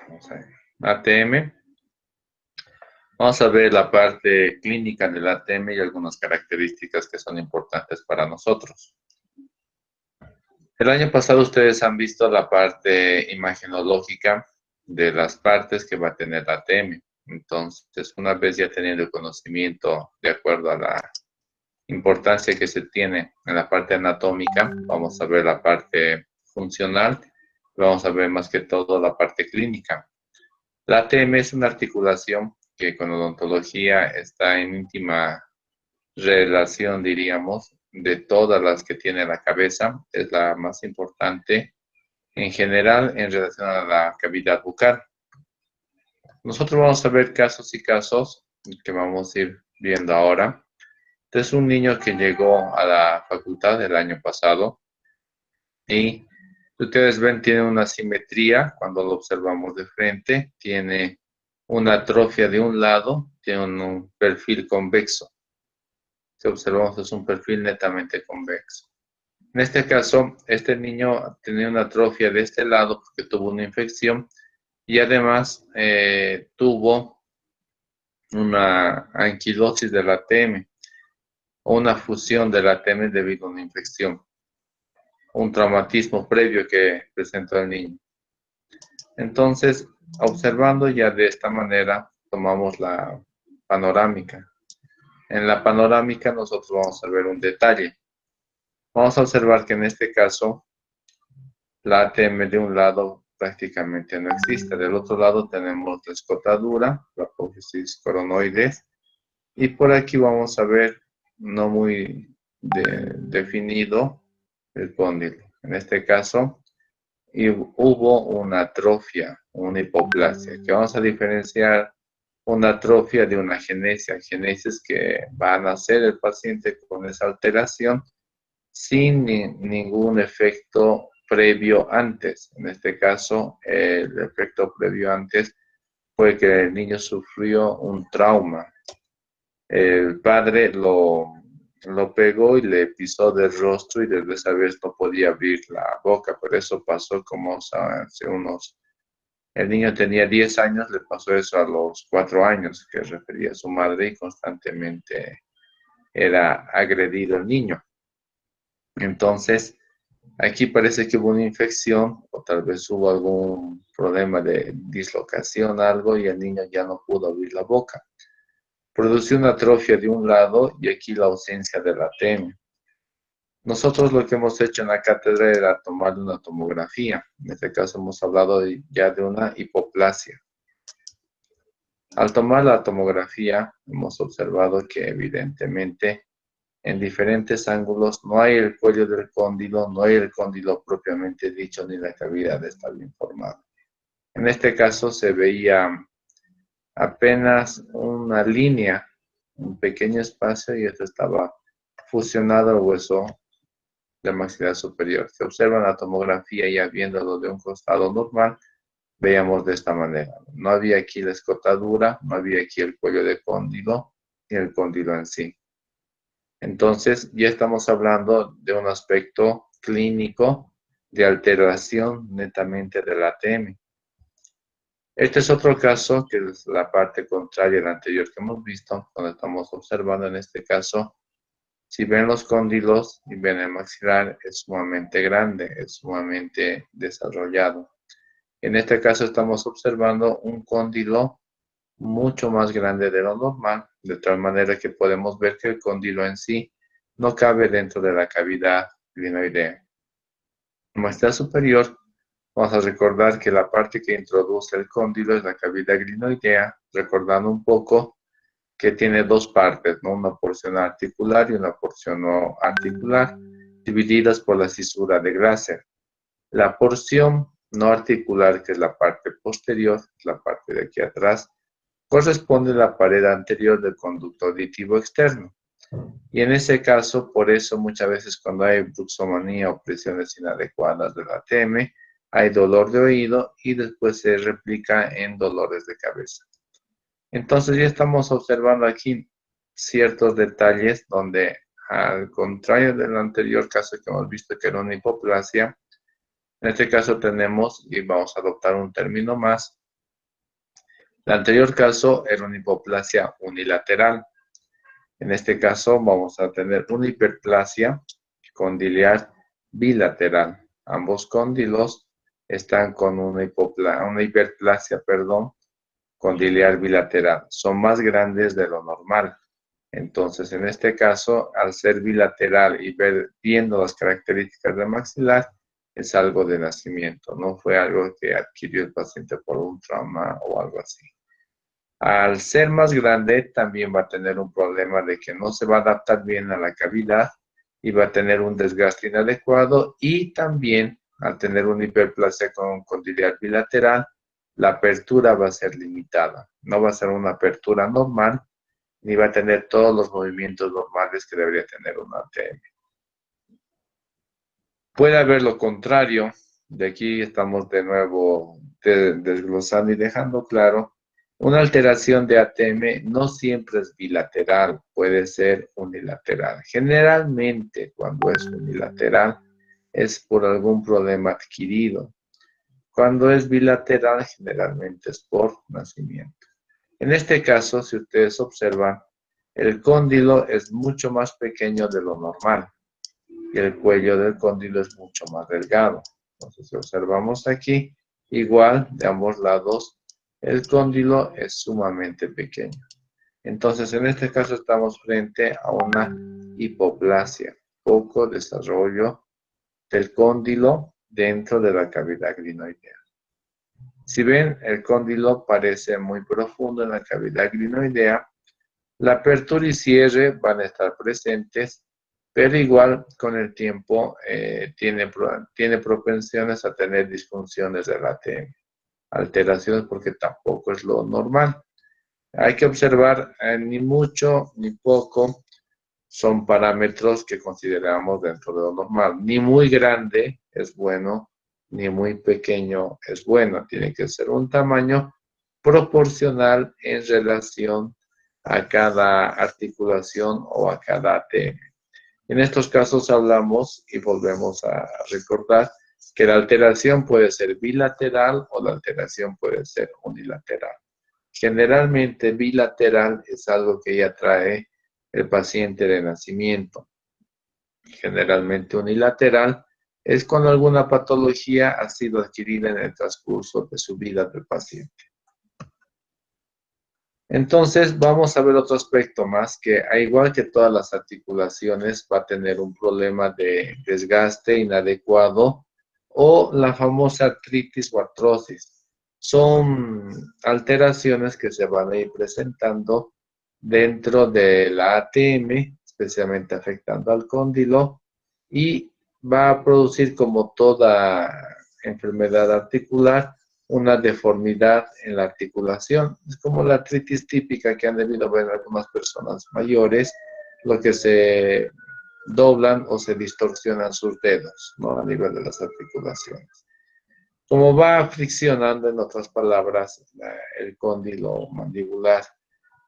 Vamos a ver. ATM. Vamos a ver la parte clínica del ATM y algunas características que son importantes para nosotros. El año pasado ustedes han visto la parte imagenológica de las partes que va a tener ATM. Entonces, una vez ya teniendo el conocimiento de acuerdo a la importancia que se tiene en la parte anatómica, vamos a ver la parte funcional, vamos a ver más que todo la parte clínica. La ATM es una articulación que con odontología está en íntima relación, diríamos, de todas las que tiene la cabeza. Es la más importante en general en relación a la cavidad bucal. Nosotros vamos a ver casos y casos que vamos a ir viendo ahora. Este es un niño que llegó a la facultad el año pasado y ustedes ven, tiene una simetría cuando lo observamos de frente, tiene una atrofia de un lado, tiene un perfil convexo. Si observamos, es un perfil netamente convexo. En este caso, este niño tenía una atrofia de este lado porque tuvo una infección y además tuvo una anquilosis del ATM o una fusión del ATM debido a una infección, un traumatismo previo que presentó el niño. Entonces, observando ya de esta manera, tomamos la panorámica. En la panorámica nosotros vamos a ver un detalle. Vamos a observar que en este caso la ATM de un lado prácticamente no existe. Del otro lado tenemos la escotadura, la apófisis coronoides, y por aquí vamos a ver no muy definido el cóndilo. En este caso hubo una atrofia, una hipoplasia, que vamos a diferenciar una atrofia de una agenesia. Agenesia que va a nacer el paciente con esa alteración sin ningún efecto previo antes. En este caso, el efecto previo antes fue que el niño sufrió un trauma. El padre lo pegó y le pisó del rostro y desde esa vez no podía abrir la boca, pero eso pasó como hace unos... El niño tenía 10 años, le pasó eso a los 4 años, que refería a su madre y constantemente era agredido el niño. Entonces, aquí parece que hubo una infección o tal vez hubo algún problema de dislocación, algo, y el niño ya no pudo abrir la boca. Produció una atrofia de un lado y aquí la ausencia de la ATM. Nosotros lo que hemos hecho en la cátedra era tomar una tomografía. En este caso hemos hablado ya de una hipoplasia. Al tomar la tomografía hemos observado que evidentemente en diferentes ángulos no hay el cuello del cóndilo, no hay el cóndilo propiamente dicho, ni la cavidad está bien formada. En este caso se veía apenas una línea, un pequeño espacio, y esto estaba fusionado al hueso de maxilar superior. Si observan la tomografía ya viéndolo de un costado normal, veíamos de esta manera. No había aquí la escotadura, no había aquí el cuello de cóndilo, ni el cóndilo en sí. Entonces, ya estamos hablando de un aspecto clínico de alteración netamente del ATM. Este es otro caso que es la parte contraria al anterior que hemos visto, donde estamos observando en este caso, si ven los cóndilos y ven el maxilar, es sumamente grande, es sumamente desarrollado. En este caso estamos observando un cóndilo mucho más grande de lo normal, de tal manera que podemos ver que el cóndilo en sí no cabe dentro de la cavidad glenoidea. En muestra superior, vamos a recordar que la parte que introduce el cóndilo es la cavidad glenoidea, recordando un poco que tiene dos partes, ¿no? Una porción articular y una porción no articular, divididas por la cisura de Grasser. La porción no articular, que es la parte posterior, la parte de aquí atrás, corresponde a la pared anterior del conducto auditivo externo. Y en ese caso, por eso muchas veces cuando hay bruxomanía o presiones inadecuadas del ATM, hay dolor de oído y después se replica en dolores de cabeza. Entonces ya estamos observando aquí ciertos detalles donde, al contrario del anterior caso que hemos visto que era una hipoplasia, en este caso tenemos, y vamos a adoptar un término más, El anterior caso era una hipoplasia unilateral. En este caso vamos a tener una hiperplasia condiliar bilateral. Ambos cóndilos están con una hiperplasia, condiliar bilateral. Son más grandes de lo normal. Entonces, en este caso, al ser bilateral y viendo las características del maxilar, es algo de nacimiento. No fue algo que adquirió el paciente por un trauma o algo así. Al ser más grande, también va a tener un problema de que no se va a adaptar bien a la cavidad y va a tener un desgaste inadecuado, y también al tener una hiperplasia con condiliar bilateral, la apertura va a ser limitada. No va a ser una apertura normal, ni va a tener todos los movimientos normales que debería tener una ATM. Puede haber lo contrario. De aquí estamos de nuevo desglosando y dejando claro. Una alteración de ATM no siempre es bilateral, puede ser unilateral. Generalmente, cuando es unilateral, es por algún problema adquirido. Cuando es bilateral, generalmente es por nacimiento. En este caso, si ustedes observan, el cóndilo es mucho más pequeño de lo normal y el cuello del cóndilo es mucho más delgado. Entonces, si observamos aquí, igual de ambos lados, el cóndilo es sumamente pequeño. Entonces, en este caso estamos frente a una hipoplasia, poco desarrollo del cóndilo dentro de la cavidad glenoidea. Si ven, el cóndilo parece muy profundo en la cavidad glenoidea. La apertura y cierre van a estar presentes, pero igual con el tiempo tiene propensiones a tener disfunciones del ATM. Alteraciones porque tampoco es lo normal. Hay que observar ni mucho ni poco son parámetros que consideramos dentro de lo normal. Ni muy grande es bueno, ni muy pequeño es bueno. Tiene que ser un tamaño proporcional en relación a cada articulación o a cada ATM. En estos casos hablamos y volvemos a recordar que la alteración puede ser bilateral o la alteración puede ser unilateral. Generalmente bilateral es algo que ya trae el paciente de nacimiento. Generalmente unilateral es cuando alguna patología ha sido adquirida en el transcurso de su vida del paciente. Entonces vamos a ver otro aspecto más, que al igual que todas las articulaciones va a tener un problema de desgaste inadecuado o la famosa artritis o artrosis. Son alteraciones que se van a ir presentando dentro de la ATM, especialmente afectando al cóndilo, y va a producir, como toda enfermedad articular, una deformidad en la articulación. Es como la artritis típica que han debido ver algunas personas mayores, lo que se doblan o se distorsionan sus dedos, ¿no? A nivel de las articulaciones. Como va friccionando, en otras palabras, el cóndilo mandibular,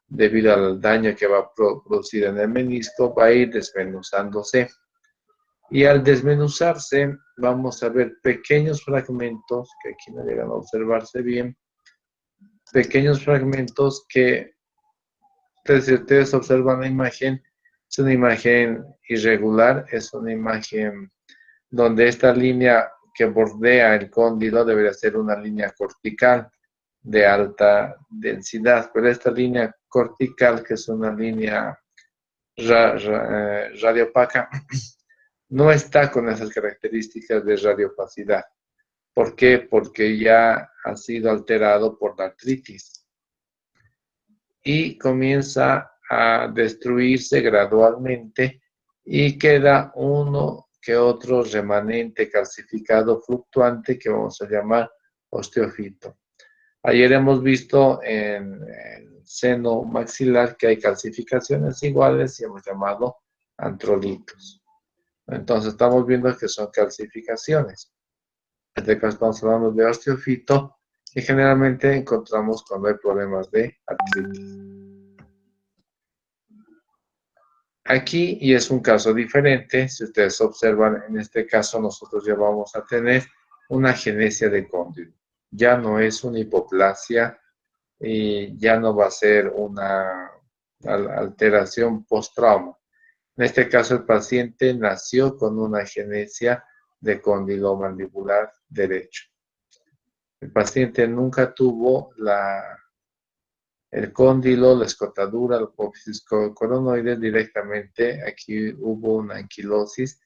debido al daño que va a producir en el menisco, va a ir desmenuzándose. Y al desmenuzarse, vamos a ver pequeños fragmentos, que aquí no llegan a observarse bien, pequeños fragmentos que, si ustedes observan la imagen, es una imagen irregular, es una imagen donde esta línea que bordea el cóndilo debería ser una línea cortical de alta densidad, pero esta línea cortical, que es una línea radiopaca, no está con esas características de radiopacidad. ¿Por qué? Porque ya ha sido alterado por la artritis y comienza a destruirse gradualmente y queda uno que otro remanente calcificado fluctuante que vamos a llamar osteofito. Ayer hemos visto en el seno maxilar que hay calcificaciones iguales y hemos llamado antrolitos. Entonces estamos viendo que son calcificaciones. En este caso estamos hablando de osteofito, que generalmente encontramos cuando hay problemas de artritis. Aquí, y es un caso diferente, si ustedes observan, en este caso nosotros ya vamos a tener una agenesia de cóndilo. Ya no es una hipoplasia y ya no va a ser una alteración post-trauma. En este caso, el paciente nació con una agenesia de cóndilo mandibular derecho. El paciente nunca tuvo el cóndilo, la escotadura, la apófisis coronoide directamente. Aquí hubo una anquilosis.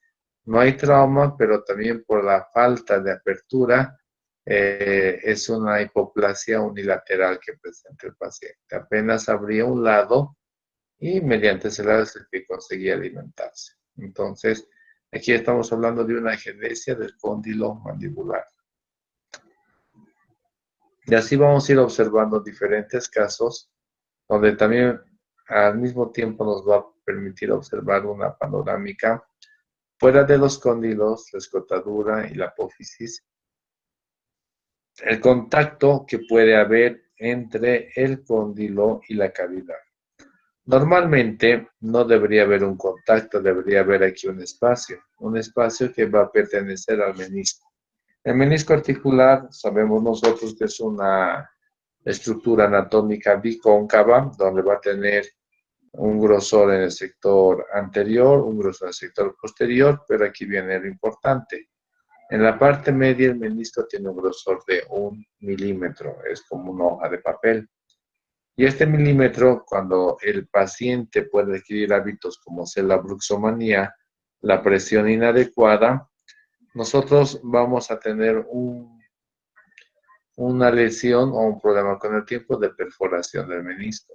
No hay trauma, pero también por la falta de apertura es una hipoplasia unilateral que presenta el paciente. Apenas abría un lado y mediante ese lado es el que conseguía alimentarse. Entonces, aquí estamos hablando de una agenesia del cóndilo mandibular. Y así vamos a ir observando diferentes casos donde también al mismo tiempo nos va a permitir observar una panorámica fuera de los cóndilos, la escotadura y la apófisis, el contacto que puede haber entre el cóndilo y la cavidad. Normalmente no debería haber un contacto, debería haber aquí un espacio que va a pertenecer al menisco. El menisco articular, sabemos nosotros que es una estructura anatómica bicóncava, donde va a tener un grosor en el sector anterior, un grosor en el sector posterior, pero aquí viene lo importante. En la parte media el menisco tiene un grosor de 1 milímetro, es como una hoja de papel. Y este milímetro, cuando el paciente puede adquirir hábitos como ser la bruxomanía, la presión inadecuada, nosotros vamos a tener una lesión o un problema con el tiempo de perforación del menisco.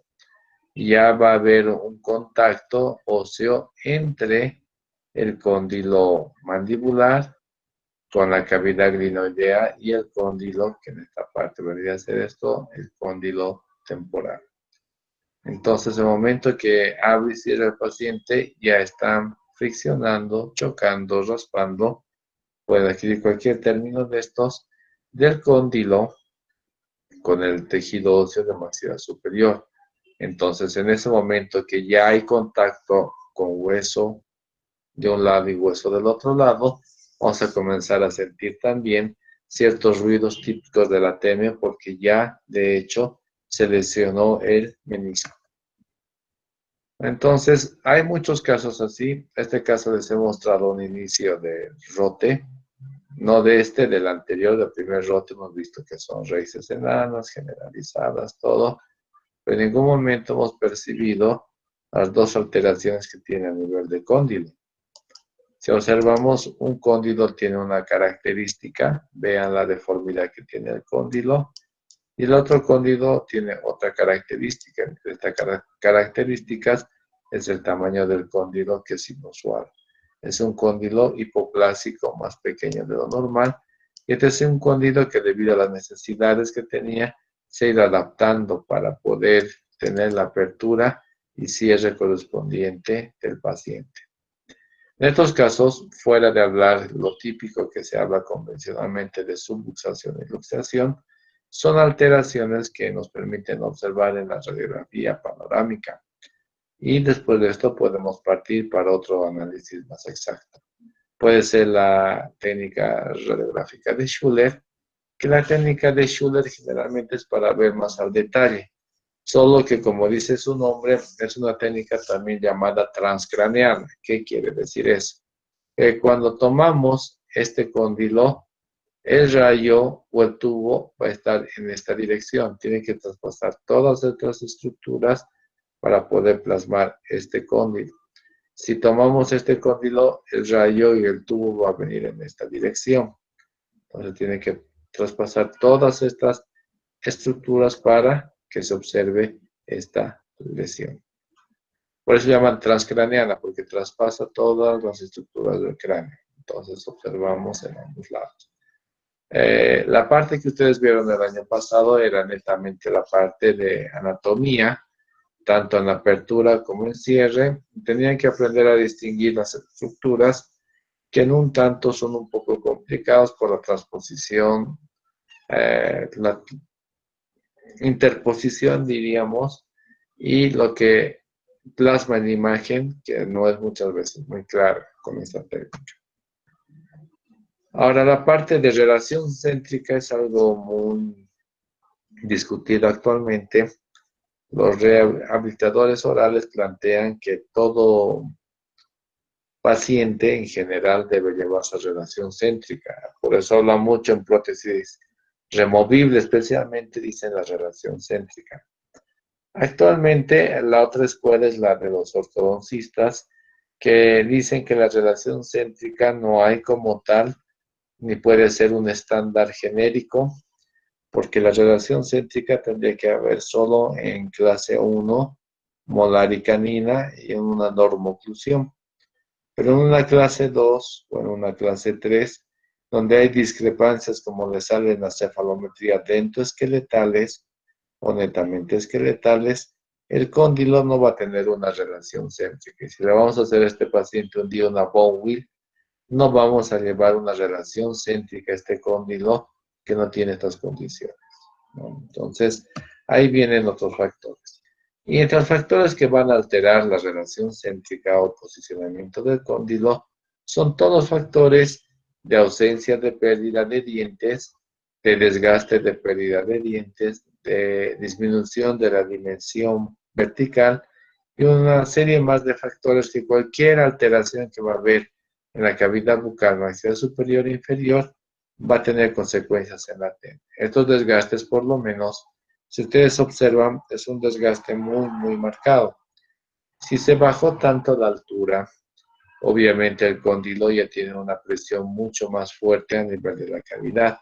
Ya va a haber un contacto óseo entre el cóndilo mandibular con la cavidad glenoidea y el cóndilo, que en esta parte vendría a ser esto, el cóndilo temporal. Entonces, el momento que abre y cierra el paciente, ya están friccionando, chocando, raspando, puede adquirir cualquier término de estos, del cóndilo con el tejido óseo de maxilar superior. Entonces, en ese momento que ya hay contacto con hueso de un lado y hueso del otro lado, vamos a comenzar a sentir también ciertos ruidos típicos de la TEME porque ya, de hecho, se lesionó el menisco. Entonces, hay muchos casos así. Este caso les he mostrado un inicio de rote, no de este, del anterior, del primer rote. Hemos visto que son raíces enanas, generalizadas, todo, pero en ningún momento hemos percibido las dos alteraciones que tiene a nivel de cóndilo. Si observamos, un cóndilo tiene una característica, vean la deformidad que tiene el cóndilo, y el otro cóndilo tiene otra característica. Entre estas características es el tamaño del cóndilo, que es inusual. Es un cóndilo hipoplásico más pequeño de lo normal, y este es un cóndilo que debido a las necesidades que tenía, se ha ido adaptando para poder tener la apertura y cierre correspondiente del paciente. En estos casos, fuera de hablar lo típico que se habla convencionalmente de subluxación y luxación, son alteraciones que nos permiten observar en la radiografía panorámica. Y después de esto podemos partir para otro análisis más exacto. Puede ser la técnica radiográfica de Schuller, que la técnica de Schuller generalmente es para ver más al detalle. Solo que, como dice su nombre, es una técnica también llamada transcraneal. ¿Qué quiere decir eso? Cuando tomamos este cóndilo, el rayo o el tubo va a estar en esta dirección. Tiene que traspasar todas estas estructuras para poder plasmar este cóndilo. Si tomamos este cóndilo, el rayo y el tubo va a venir en esta dirección. Entonces tiene que traspasar todas estas estructuras para que se observe esta lesión. Por eso se llama transcraneana, porque traspasa todas las estructuras del cráneo. Entonces observamos en ambos lados. La parte que ustedes vieron el año pasado era netamente la parte de anatomía, tanto en la apertura como en cierre. Tenían que aprender a distinguir las estructuras que en un tanto son un poco complicados por la transposición, la interposición, diríamos, y lo que plasma en imagen, que no es muchas veces muy clara con esta técnica. Ahora, la parte de relación céntrica es algo muy discutido actualmente, los rehabilitadores orales plantean que todo paciente en general debe llevar su relación céntrica. Por eso habla mucho en prótesis removible, especialmente dicen la relación céntrica. Actualmente la otra escuela es la de los ortodoncistas, que dicen que la relación céntrica no hay como tal, ni puede ser un estándar genérico, porque la relación céntrica tendría que haber solo en clase 1, molar y canina, y en una normoclusión. Pero en una clase 2 o en una clase 3, donde hay discrepancias como le salen las cefalometrías dentoesqueletales o netamente esqueletales, el cóndilo no va a tener una relación céntrica. Y si le vamos a hacer a este paciente un día una bone wheel, no vamos a llevar una relación céntrica a este cóndilo que no tiene estas condiciones, ¿no? Entonces, ahí vienen otros factores. Y entre los factores que van a alterar la relación céntrica o posicionamiento del cóndilo son todos factores de ausencia de pérdida de dientes, de desgaste de pérdida de dientes, de disminución de la dimensión vertical y una serie más de factores que cualquier alteración que va a haber en la cavidad bucal maxilar superior e inferior va a tener consecuencias en la TEN. Estos desgastes, por lo menos, si ustedes observan, es un desgaste muy marcado. Si se bajó tanto la altura, obviamente el cóndilo ya tiene una presión mucho más fuerte a nivel de la cavidad.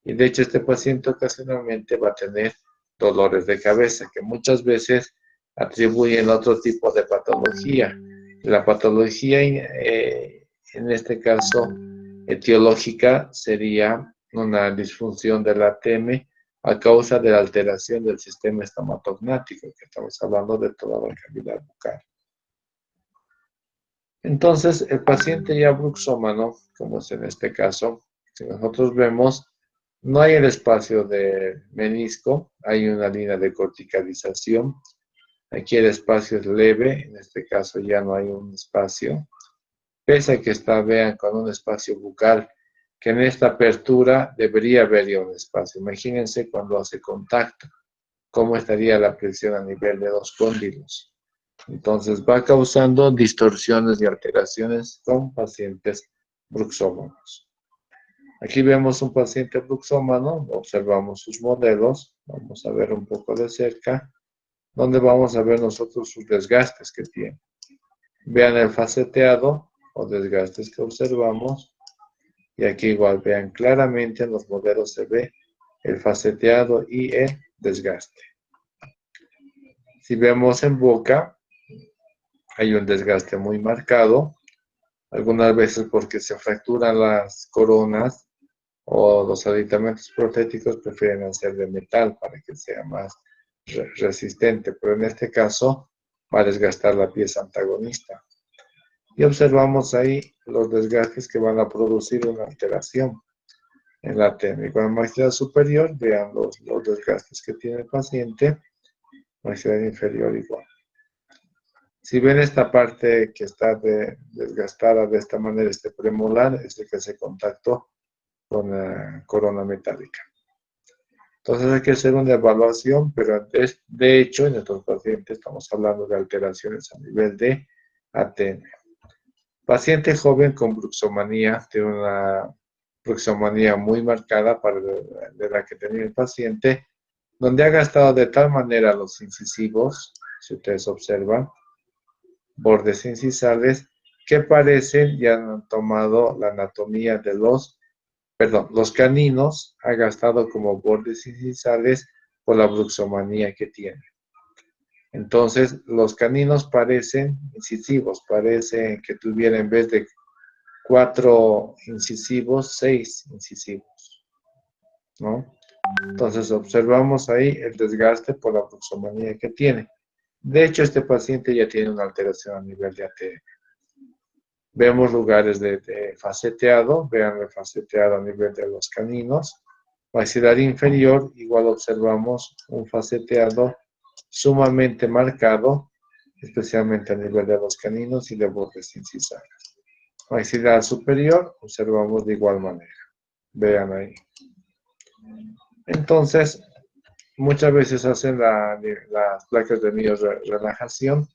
Y de hecho este paciente ocasionalmente va a tener dolores de cabeza, que muchas veces atribuyen otro tipo de patología. La patología, en este caso, etiológica, sería una disfunción de la TM a causa de la alteración del sistema estomatognático, que estamos hablando de toda la cavidad bucal. Entonces, el paciente ya bruxómano, como es en este caso, si nosotros vemos, no hay el espacio de menisco, hay una línea de corticalización. Aquí el espacio es leve, en este caso ya no hay un espacio. Pese a que está, vean, con un espacio bucal, que en esta apertura debería haber ya un espacio. Imagínense cuando hace contacto, cómo estaría la presión a nivel de los cóndilos. Entonces va causando distorsiones y alteraciones con pacientes bruxómanos. Aquí vemos un paciente bruxómano, observamos sus modelos, vamos a ver un poco de cerca, donde vamos a ver nosotros sus desgastes que tiene. Vean el faceteado o desgastes que observamos, y aquí igual vean claramente en los modelos se ve el faceteado y el desgaste. Si vemos en boca, hay un desgaste muy marcado, algunas veces porque se fracturan las coronas o los aditamentos protéticos prefieren hacer de metal para que sea más resistente, pero en este caso va a desgastar la pieza antagonista. Y observamos ahí los desgastes que van a producir una alteración en la técnica. En la maxilar superior, vean los desgastes que tiene el paciente, maxilar inferior igual. Si ven esta parte que está desgastada de esta manera, este premolar, es el que se contactó con la corona metálica. Entonces hay que hacer una evaluación, pero de hecho en estos pacientes estamos hablando de alteraciones a nivel de ATM. Paciente joven con bruxomanía, tiene una bruxomanía muy marcada de la que tenía el paciente, donde ha gastado de tal manera los incisivos, si ustedes observan, bordes incisales, que parecen ya han tomado la anatomía de los caninos, ha gastado como bordes incisales por la bruxomanía que tiene. Entonces, los caninos parecen incisivos, parecen que tuvieran en vez de 4 incisivos, 6 incisivos, ¿no? Entonces, observamos ahí el desgaste por la bruxomanía que tiene. De hecho, este paciente ya tiene una alteración a nivel de ATM. Vemos lugares de faceteado, vean el faceteado a nivel de los caninos. Maxilar inferior, igual observamos un faceteado sumamente marcado, especialmente a nivel de los caninos y de bordes incisales. Maxilar superior, observamos de igual manera. Vean ahí. Entonces, muchas veces hacen las placas de relajación,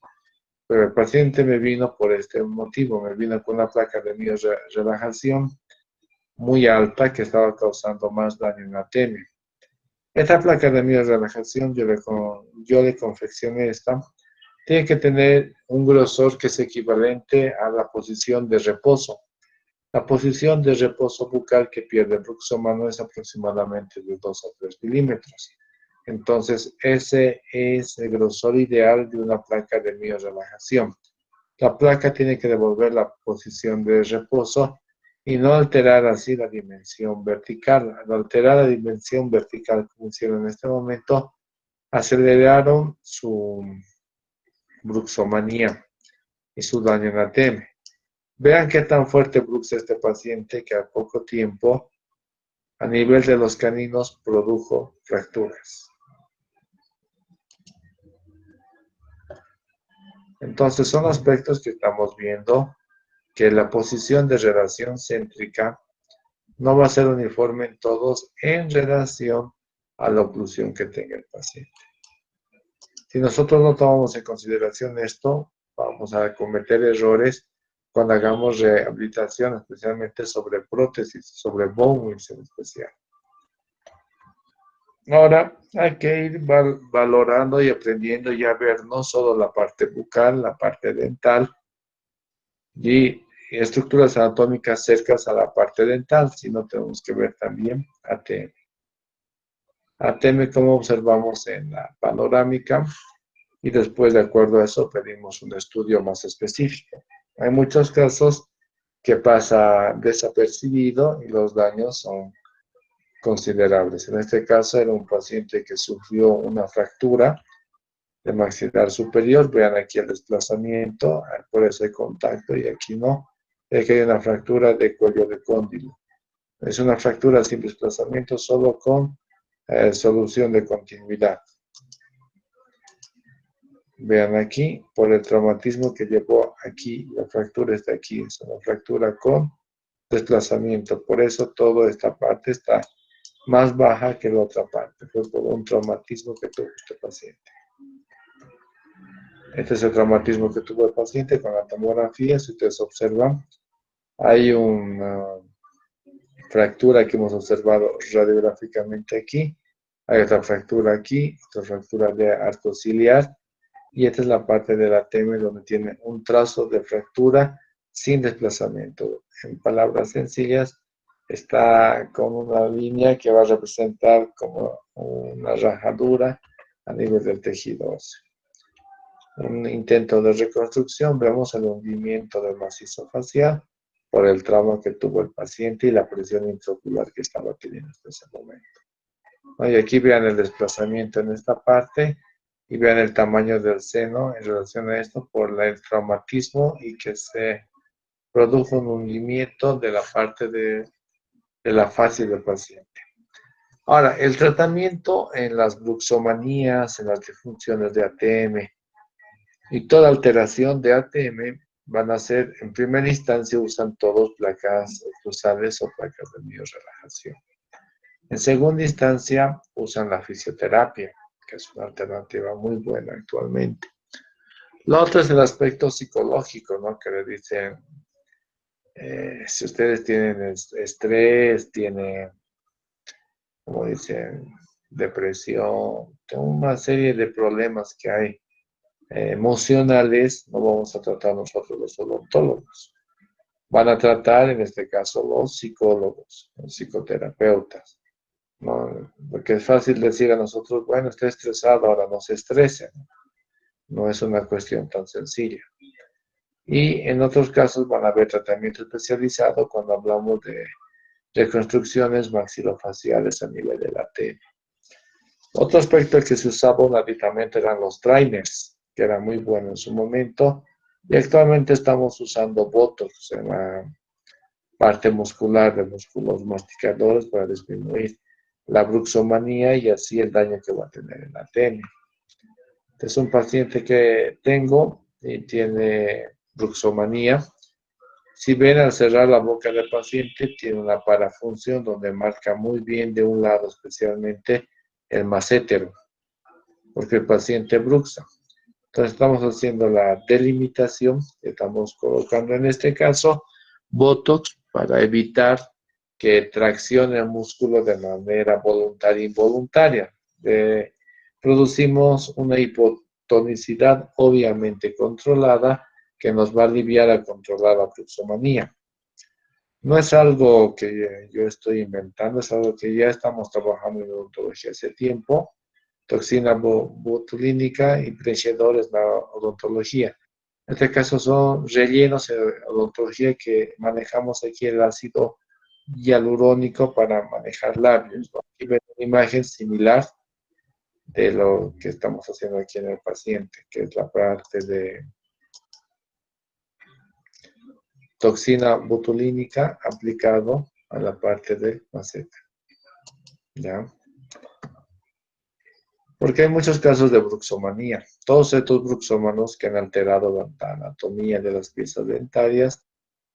pero el paciente me vino por este motivo, me vino con una placa de relajación muy alta que estaba causando más daño en la TM. Esta placa de relajación, yo le confeccioné esta, tiene que tener un grosor que es equivalente a la posición de reposo. La posición de reposo bucal que pierde el bruxómano es aproximadamente de 2 a 3 milímetros. Entonces, ese es el grosor ideal de una placa de miorrelajación. La placa tiene que devolver la posición de reposo y no alterar así la dimensión vertical. Al alterar la dimensión vertical, como hicieron en este momento, aceleraron su bruxomanía y su daño en la TM. Vean qué tan fuerte bruxa este paciente que a poco tiempo, a nivel de los caninos, produjo fracturas. Entonces son aspectos que estamos viendo que la posición de relación céntrica no va a ser uniforme en todos en relación a la oclusión que tenga el paciente. Si nosotros no tomamos en consideración esto, vamos a cometer errores cuando hagamos rehabilitación, especialmente sobre prótesis, sobre bone wheels en especial. Ahora hay que ir valorando y aprendiendo ya a ver no solo la parte bucal, la parte dental y estructuras anatómicas cercanas a la parte dental, sino tenemos que ver también ATM. ATM como observamos en la panorámica y después de acuerdo a eso pedimos un estudio más específico. Hay muchos casos que pasa desapercibido y los daños son considerables. En este caso era un paciente que sufrió una fractura de maxilar superior. Vean aquí el desplazamiento, por eso hay contacto y aquí no. Aquí hay una fractura de cuello de cóndilo. Es una fractura sin desplazamiento, solo con solución de continuidad. Vean aquí, por el traumatismo que llevó aquí, la fractura está aquí, es una fractura con desplazamiento. Por eso toda esta parte está más baja que la otra parte. Fue por un traumatismo que tuvo este paciente. Este es el traumatismo que tuvo el paciente con la tomografía. Si ustedes observan, hay una fractura que hemos observado radiográficamente aquí. Hay otra fractura aquí, otra fractura de arco ciliar. Y esta es la parte de la TM donde tiene un trazo de fractura sin desplazamiento. En palabras sencillas, está con una línea que va a representar como una rajadura a nivel del tejido óseo. Un intento de reconstrucción, vemos el hundimiento del macizo facial por el trauma que tuvo el paciente y la presión intraocular que estaba teniendo hasta ese momento. Y aquí vean el desplazamiento en esta parte y vean el tamaño del seno en relación a esto por el traumatismo y que se produjo un hundimiento de la parte de la fascia del paciente. Ahora, el tratamiento en las bruxomanías, en las disfunciones de ATM y toda alteración de ATM van a ser, en primera instancia, usan todos placas oclusales o placas de miorrelajación. En segunda instancia, usan la fisioterapia, que es una alternativa muy buena actualmente. Lo otro es el aspecto psicológico, ¿no? Que le dicen, si ustedes tienen estrés, tienen, como dicen, depresión, una serie de problemas que hay emocionales, no vamos a tratar nosotros los odontólogos. Van a tratar, en este caso, los psicólogos, los psicoterapeutas. ¿No? Porque es fácil decir a nosotros, bueno, está estresado, ahora no se estresen. No es una cuestión tan sencilla. Y en otros casos van a haber tratamiento especializado cuando hablamos de reconstrucciones maxilofaciales a nivel de la T. Otro aspecto que se usaba un aditamento eran los trainers, que era muy bueno en su momento, y actualmente estamos usando Botox en la parte muscular de músculos masticadores para disminuir la bruxomanía y así el daño que va a tener en la TM. Este es un paciente que tengo y tiene bruxomanía. Si ven al cerrar la boca del paciente, tiene una parafunción donde marca muy bien de un lado especialmente el massétero, porque el paciente bruxa. Entonces estamos haciendo la delimitación, estamos colocando en este caso Botox para evitar que traccione el músculo de manera voluntaria e involuntaria. Producimos una hipotonicidad obviamente controlada que nos va a aliviar a controlar la bruxomanía. No es algo que yo estoy inventando, es algo que ya estamos trabajando en odontología hace tiempo. Toxina botulínica y preenchedores la odontología. En este caso son rellenos en odontología que manejamos aquí el ácido hialurónico para manejar labios. Aquí ven una imagen similar de lo que estamos haciendo aquí en el paciente, que es la parte de toxina botulínica aplicado a la parte de maceta. ¿Ya? Porque hay muchos casos de bruxomanía. Todos estos bruxómanos que han alterado la anatomía de las piezas dentarias,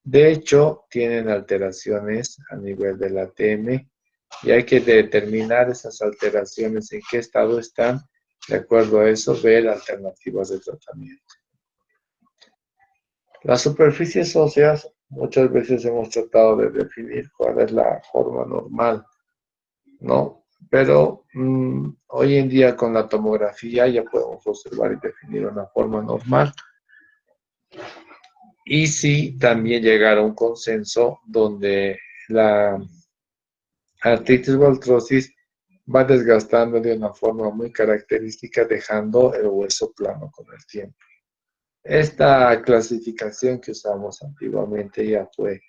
de hecho, tienen alteraciones a nivel del ATM y hay que determinar esas alteraciones en qué estado están. De acuerdo a eso, ver alternativas de tratamiento. Las superficies óseas, muchas veces hemos tratado de definir cuál es la forma normal, ¿no? Pero hoy en día con la tomografía ya podemos observar y definir una forma normal. Y sí, también llegar a un consenso donde la artritis o artrosis va desgastando de una forma muy característica, dejando el hueso plano con el tiempo. Esta clasificación que usamos antiguamente ya fue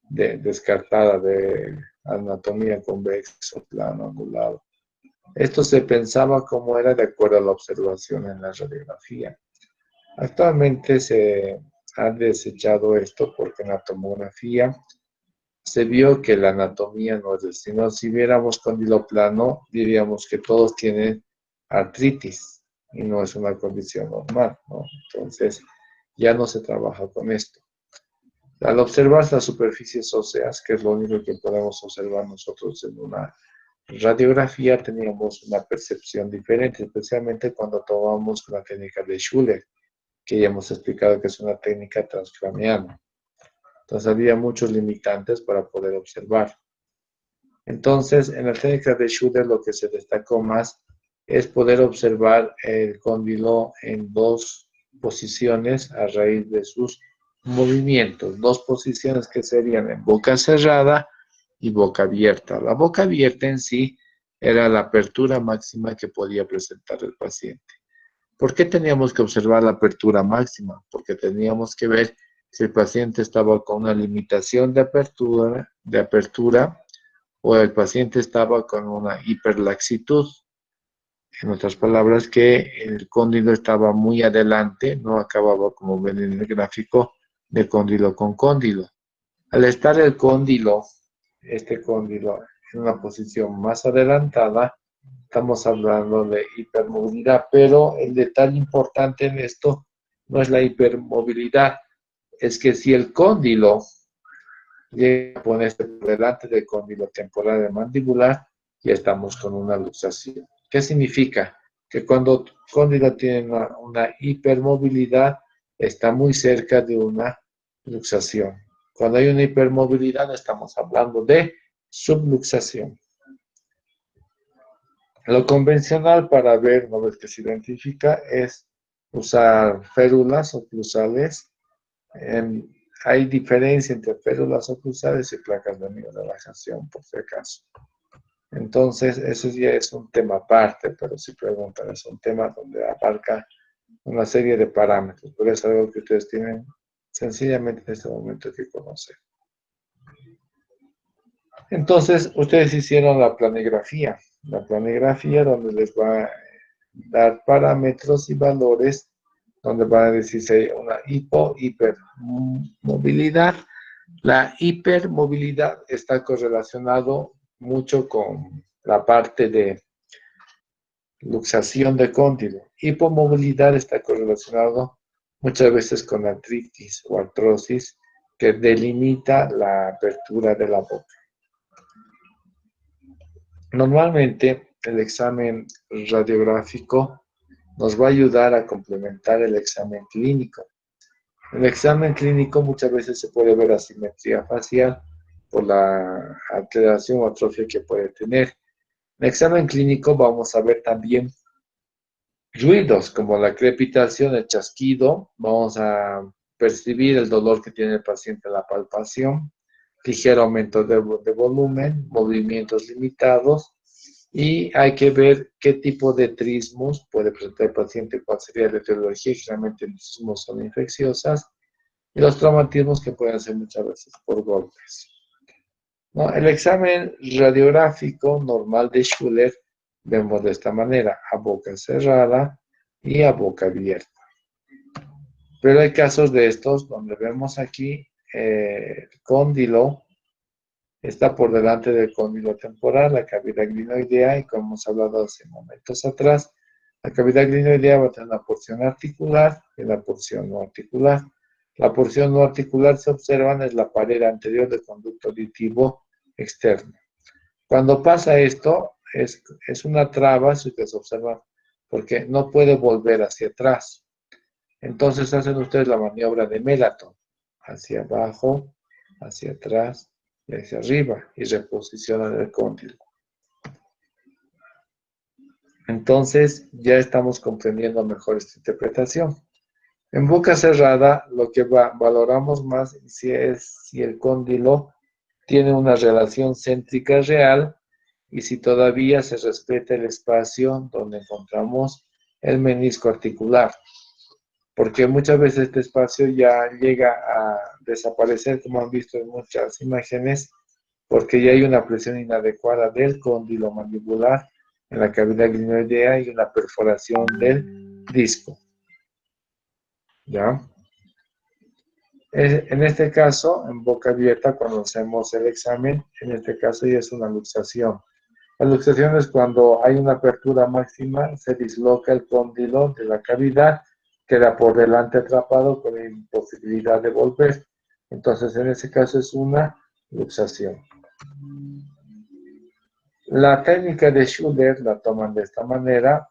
descartada de anatomía convexo, plano, angulado. Esto se pensaba como era de acuerdo a la observación en la radiografía. Actualmente se ha desechado esto porque en la tomografía se vio que la anatomía no es destino. Si viéramos cóndilo plano, diríamos que todos tienen artritis y no es una condición normal, ¿no? Entonces, ya no se trabaja con esto. Al observar las superficies óseas, que es lo único que podemos observar nosotros en una radiografía, teníamos una percepción diferente, especialmente cuando tomamos la técnica de Schuller, que ya hemos explicado que es una técnica transcraneana. Entonces había muchos limitantes para poder observar. Entonces, en la técnica de Schuller lo que se destacó más es poder observar el cóndilo en dos posiciones a raíz de sus movimientos. Dos posiciones que serían en boca cerrada y boca abierta. La boca abierta en sí era la apertura máxima que podía presentar el paciente. ¿Por qué teníamos que observar la apertura máxima? Porque teníamos que ver si el paciente estaba con una limitación de apertura o el paciente estaba con una hiperlaxitud. En otras palabras, que el cóndilo estaba muy adelante, no acababa, como ven en el gráfico, de cóndilo con cóndilo. Al estar el cóndilo, este cóndilo, en una posición más adelantada, estamos hablando de hipermovilidad, pero el detalle importante en esto no es la hipermovilidad, es que si el cóndilo llega a ponerse por delante del cóndilo temporal mandibular, ya estamos con una luxación. ¿Qué significa? Que cuando el cóndilo tiene una hipermovilidad, está muy cerca de una luxación. Cuando hay una hipermovilidad, estamos hablando de subluxación. Lo convencional para ver, una vez que se identifica, es usar férulas oclusales. Hay diferencia entre férulas oclusales y placas de miorelajación, por si acaso. Entonces, eso ya es un tema aparte, pero si preguntan, es un tema donde abarca una serie de parámetros, pero es algo que ustedes tienen sencillamente en este momento que conocer. Entonces, ustedes hicieron la planigrafía donde les va a dar parámetros y valores, donde van a decir si hay una hipermovilidad. La hipermovilidad está correlacionado mucho con la parte de luxación de cóndilo. Hipomovilidad está correlacionado muchas veces con artritis o artrosis que delimita la apertura de la boca. Normalmente el examen radiográfico nos va a ayudar a complementar el examen clínico. En el examen clínico muchas veces se puede ver asimetría facial por la alteración o atrofia que puede tener. En el examen clínico vamos a ver también ruidos como la crepitación, el chasquido. Vamos a percibir el dolor que tiene el paciente en la palpación, ligero aumento de volumen, movimientos limitados. Y hay que ver qué tipo de trismos puede presentar el paciente, cuál sería la etiología. Generalmente los trismos son infecciosas y los traumatismos que pueden ser muchas veces por golpes. ¿No? El examen radiográfico normal de Schuller vemos de esta manera, a boca cerrada y a boca abierta. Pero hay casos de estos donde vemos aquí el cóndilo está por delante del cóndilo temporal, la cavidad glenoidea, y como hemos hablado hace momentos atrás, la cavidad glenoidea va a tener una porción articular y la porción no articular. La porción no articular se observan es la pared anterior del conducto auditivo externo. Cuando pasa esto, es una traba, si ustedes observan, porque no puede volver hacia atrás. Entonces hacen ustedes la maniobra de Melaton, hacia abajo, hacia atrás y hacia arriba, y reposicionan el cóndilo. Entonces ya estamos comprendiendo mejor esta interpretación. En boca cerrada, lo que valoramos más es si el cóndilo tiene una relación céntrica real y si todavía se respeta el espacio donde encontramos el menisco articular. Porque muchas veces este espacio ya llega a desaparecer, como han visto en muchas imágenes, porque ya hay una presión inadecuada del cóndilo mandibular en la cavidad glenoidea y una perforación del disco. ¿Ya? En este caso, en boca abierta, cuando hacemos el examen, en este caso ya es una luxación. La luxación es cuando hay una apertura máxima, se disloca el cóndilo de la cavidad, queda por delante atrapado con la imposibilidad de volver. Entonces, en ese caso es una luxación. La técnica de Schuller la toman de esta manera.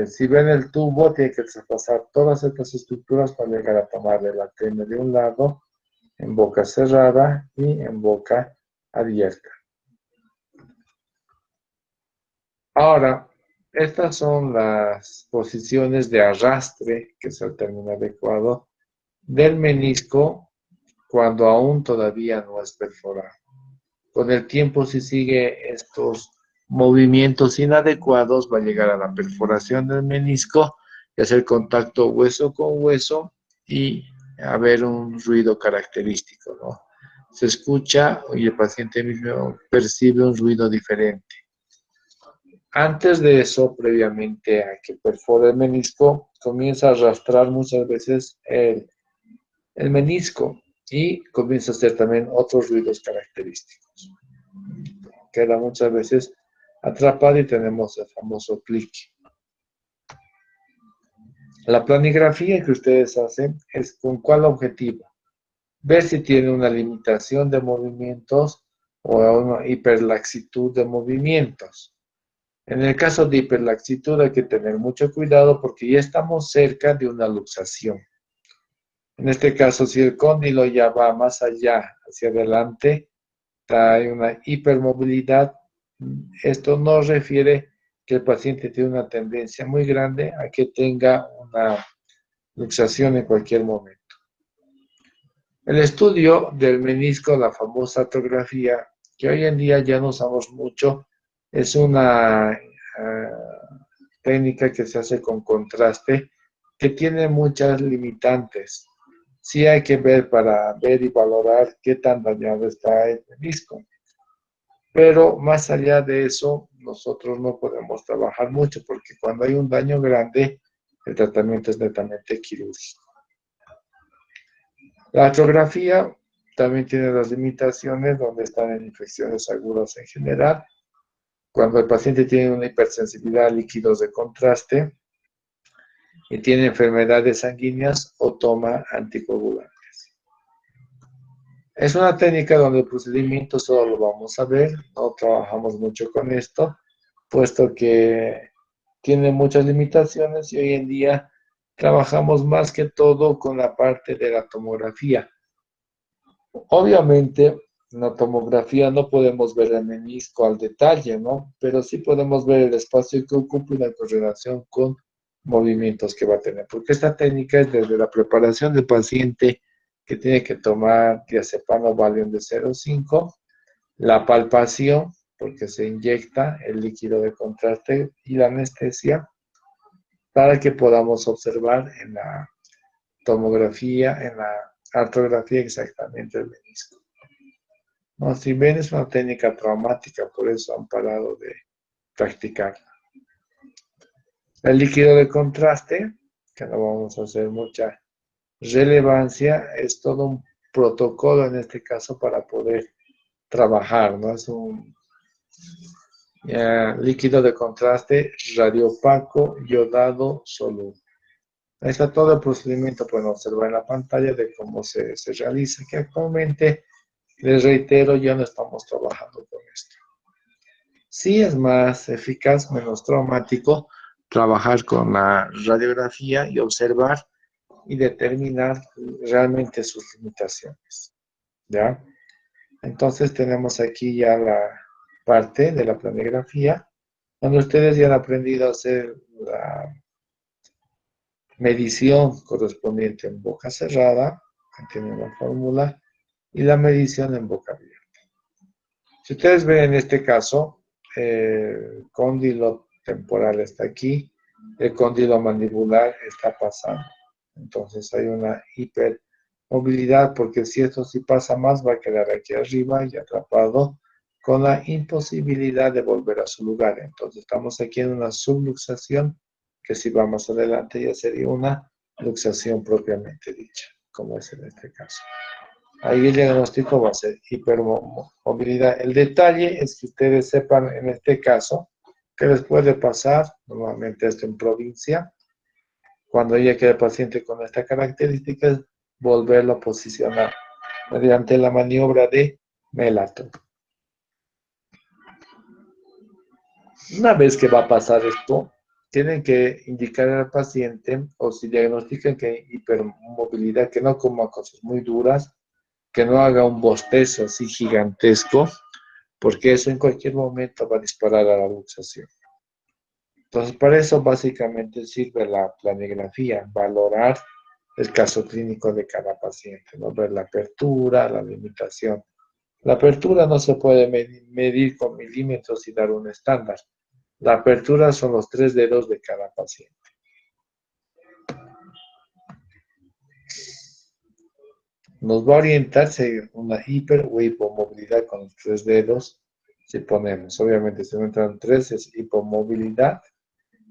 Si ven el tubo, tiene que traspasar todas estas estructuras para llegar a tomar el ATM de un lado, en boca cerrada y en boca abierta. Ahora, estas son las posiciones de arrastre, que es el término adecuado, del menisco cuando aún todavía no es perforado. Con el tiempo, si sigue estos movimientos inadecuados, va a llegar a la perforación del menisco y hacer contacto hueso con hueso y haber un ruido característico, ¿no? Se escucha y el paciente mismo percibe un ruido diferente. Antes de eso, previamente a que perfore el menisco, comienza a arrastrar muchas veces el menisco y comienza a hacer también otros ruidos característicos. Queda muchas veces atrapado y tenemos el famoso clic. La planigrafía que ustedes hacen es con cuál objetivo. Ver si tiene una limitación de movimientos o una hiperlaxitud de movimientos. En el caso de hiperlaxitud hay que tener mucho cuidado porque ya estamos cerca de una luxación. En este caso, si el cóndilo ya va más allá, hacia adelante, hay una hipermovilidad. Esto nos refiere que el paciente tiene una tendencia muy grande a que tenga una luxación en cualquier momento. El estudio del menisco, la famosa artrografía, que hoy en día ya no usamos mucho, es una técnica que se hace con contraste, que tiene muchas limitantes. Sí hay que ver para ver y valorar qué tan dañado está el menisco. Pero más allá de eso, nosotros no podemos trabajar mucho, porque cuando hay un daño grande, el tratamiento es netamente quirúrgico. La artrografía también tiene las limitaciones donde están en infecciones agudas en general, cuando el paciente tiene una hipersensibilidad a líquidos de contraste y tiene enfermedades sanguíneas o toma anticoagulantes. Es una técnica donde el procedimiento solo lo vamos a ver, no trabajamos mucho con esto, puesto que tiene muchas limitaciones y hoy en día trabajamos más que todo con la parte de la tomografía. Obviamente, en la tomografía no podemos ver el menisco al detalle, ¿no? Pero sí podemos ver el espacio que ocupa y la correlación con movimientos que va a tener. Porque esta técnica es desde la preparación del paciente que tiene que tomar diazepam o Valium de 0,5, la palpación, porque se inyecta el líquido de contraste y la anestesia, para que podamos observar en la tomografía, en la artrografía exactamente el menisco. No, si bien es una técnica traumática, por eso han parado de practicarla. El líquido de contraste, que no vamos a hacer mucha relevancia, es todo un protocolo en este caso para poder trabajar, ¿no? Es un líquido de contraste radiopaco, yodado, soluble. Ahí está todo el procedimiento, pueden observar en la pantalla de cómo se realiza, que actualmente, les reitero, ya no estamos trabajando con esto. Sí es más eficaz, menos traumático, trabajar con la radiografía y observar y determinar realmente sus limitaciones, ¿ya? Entonces tenemos aquí ya la parte de la planigrafía, donde ustedes ya han aprendido a hacer la medición correspondiente en boca cerrada, que tiene una fórmula, y la medición en boca abierta. Si ustedes ven en este caso, el cóndilo temporal está aquí, el cóndilo mandibular está pasando. Entonces hay una hipermovilidad, porque si esto sí pasa más, va a quedar aquí arriba y atrapado con la imposibilidad de volver a su lugar. Entonces estamos aquí en una subluxación, que si vamos adelante ya sería una luxación propiamente dicha, como es en este caso. Ahí el diagnóstico va a ser hipermovilidad. El detalle es que ustedes sepan en este caso que les puede pasar, normalmente esto en provincia, cuando ya queda el paciente con esta característica, es volverlo a posicionar mediante la maniobra de Melaton. Una vez que va a pasar esto, tienen que indicar al paciente, o si diagnostican que hay hipermovilidad, que no coma cosas muy duras, que no haga un bostezo así gigantesco, porque eso en cualquier momento va a disparar a la luxación. Entonces, para eso básicamente sirve la planigrafía, valorar el caso clínico de cada paciente, ¿no? Ver la apertura, la limitación. La apertura no se puede medir con milímetros y dar un estándar. La apertura son los 3 dedos de cada paciente. Nos va a orientar si hay una hiper o hipomovilidad con los 3 dedos. Si ponemos, obviamente, si no entran 3 es hipomovilidad,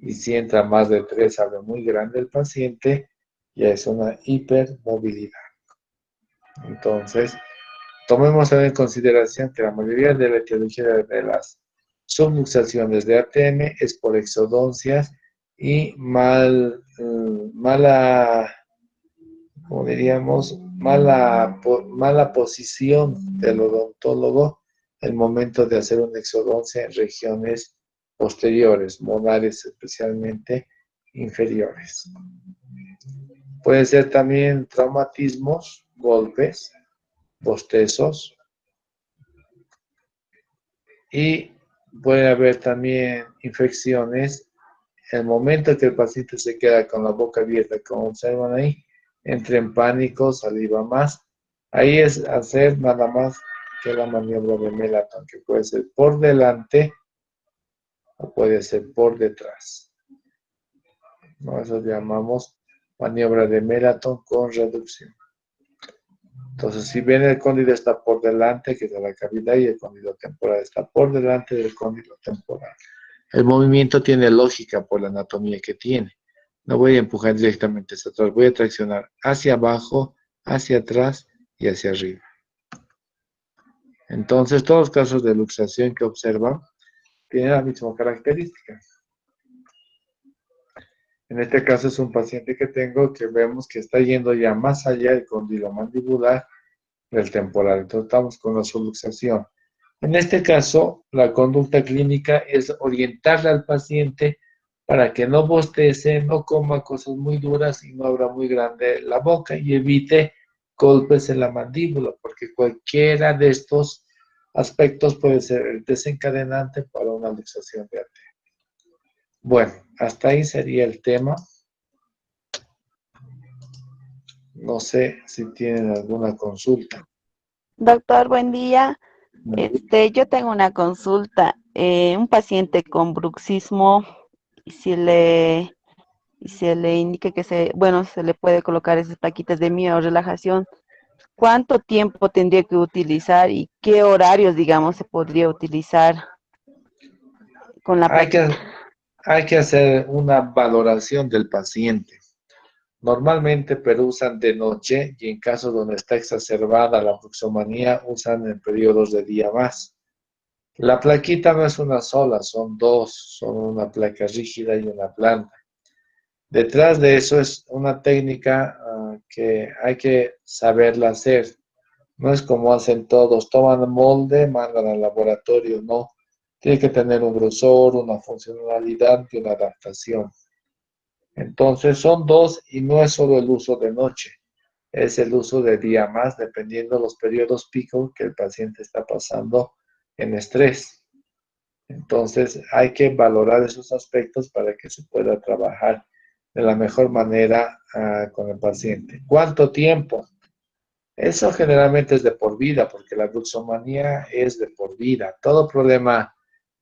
y si entra más de 3, habla muy grande el paciente, ya es una hipermovilidad. Entonces, tomemos en consideración que la mayoría de la etiología de las subluxaciones de ATM es por exodoncias y mala, como diríamos, mala posición del odontólogo el momento de hacer una exodoncia en regiones posteriores, molares especialmente inferiores. Puede ser también traumatismos, golpes, bostezos, y puede haber también infecciones. El momento que el paciente se queda con la boca abierta, como observan ahí, entra en pánico, saliva más. Ahí es hacer nada más que la maniobra de Melaton, que puede ser por delante o puede ser por detrás. ¿No? Eso llamamos maniobra de Melaton con reducción. Entonces, si bien el cóndilo está por delante, que es de la cavidad, y el cóndilo temporal está por delante del cóndilo temporal, el movimiento tiene lógica por la anatomía que tiene. No voy a empujar directamente hacia atrás, voy a traccionar hacia abajo, hacia atrás y hacia arriba. Entonces, todos los casos de luxación que observan tienen la misma característica. En este caso es un paciente que tengo que vemos que está yendo ya más allá del cóndilo mandibular del temporal. Entonces estamos con la subluxación. En este caso, la conducta clínica es orientarle al paciente para que no bostece, no coma cosas muy duras y no abra muy grande la boca y evite golpes en la mandíbula, porque cualquiera de estos aspectos puede ser el desencadenante para una luxación de arte. Bueno, hasta ahí sería el tema. No sé si tienen alguna consulta. Doctor, buen día. Yo tengo una consulta. Un paciente con bruxismo, y si le indica que se le puede colocar esas plaquitas de miorrelajación, ¿cuánto tiempo tendría que utilizar y qué horarios, digamos, se podría utilizar con la Hay plaquita? hay que hacer una valoración del paciente. Normalmente, pero usan de noche y en casos donde está exacerbada la bruxomanía, usan en periodos de día más. La plaquita no es una sola, son dos, son una placa rígida y una blanda. Detrás de eso es una técnica que hay que saberla hacer. No es como hacen todos, toman molde, mandan al laboratorio, no. Tiene que tener un grosor, una funcionalidad y una adaptación. Entonces son dos y no es solo el uso de noche, es el uso de día más, dependiendo de los periodos pico que el paciente está pasando en estrés. Entonces hay que valorar esos aspectos para que se pueda trabajar de la mejor manera con el paciente. ¿Cuánto tiempo? Eso generalmente es de por vida, porque la bruxomanía es de por vida. Todo problema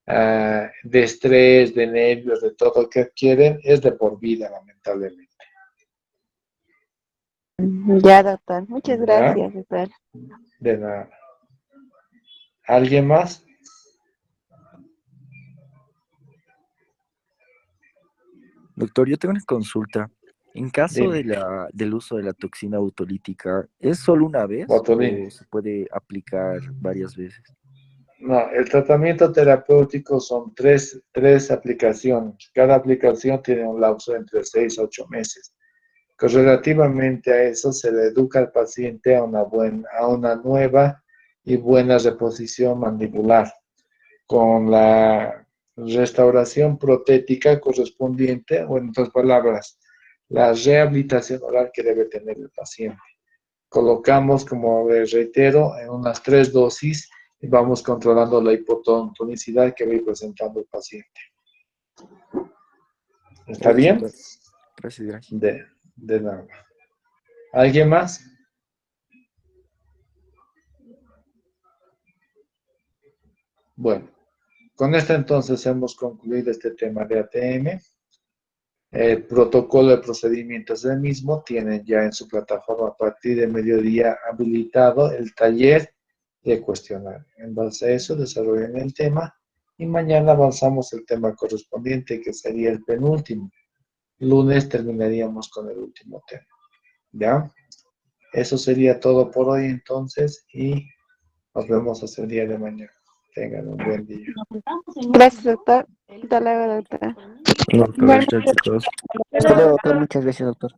de estrés, de nervios, de todo lo que adquieren, es de por vida, lamentablemente. Ya, doctor. Muchas ¿Ya? gracias, doctor. De nada. ¿Alguien más? Doctor, yo tengo una consulta. En caso Dime. del uso de la toxina botulítica, ¿es solo una vez Botulín. o se puede aplicar varias veces? No, el tratamiento terapéutico son tres aplicaciones. Cada aplicación tiene un lapso entre 6 a 8 meses. Relativamente a eso se le educa al paciente a una nueva y buena reposición mandibular, con la restauración protética correspondiente, o en otras palabras, la rehabilitación oral que debe tener el paciente. Colocamos, como les reitero, en unas 3 dosis y vamos controlando la hipotonicidad que va presentando el paciente. ¿Está Gracias, bien? doctor. Gracias. De nada. ¿Alguien más? Bueno, con esto entonces hemos concluido este tema de ATM. El protocolo de procedimientos del mismo tienen ya en su plataforma a partir de mediodía habilitado el taller de cuestionario. En base a eso desarrollan el tema y mañana avanzamos el tema correspondiente que sería el penúltimo. Lunes terminaríamos con el último tema. ¿Ya? Eso sería todo por hoy entonces y nos vemos hasta el día de mañana. Tengan un buen día. Gracias, doctor. Hasta luego, doctor. Doctor, Igual, chao, chicos. Hasta luego, doctor. Muchas gracias, doctor.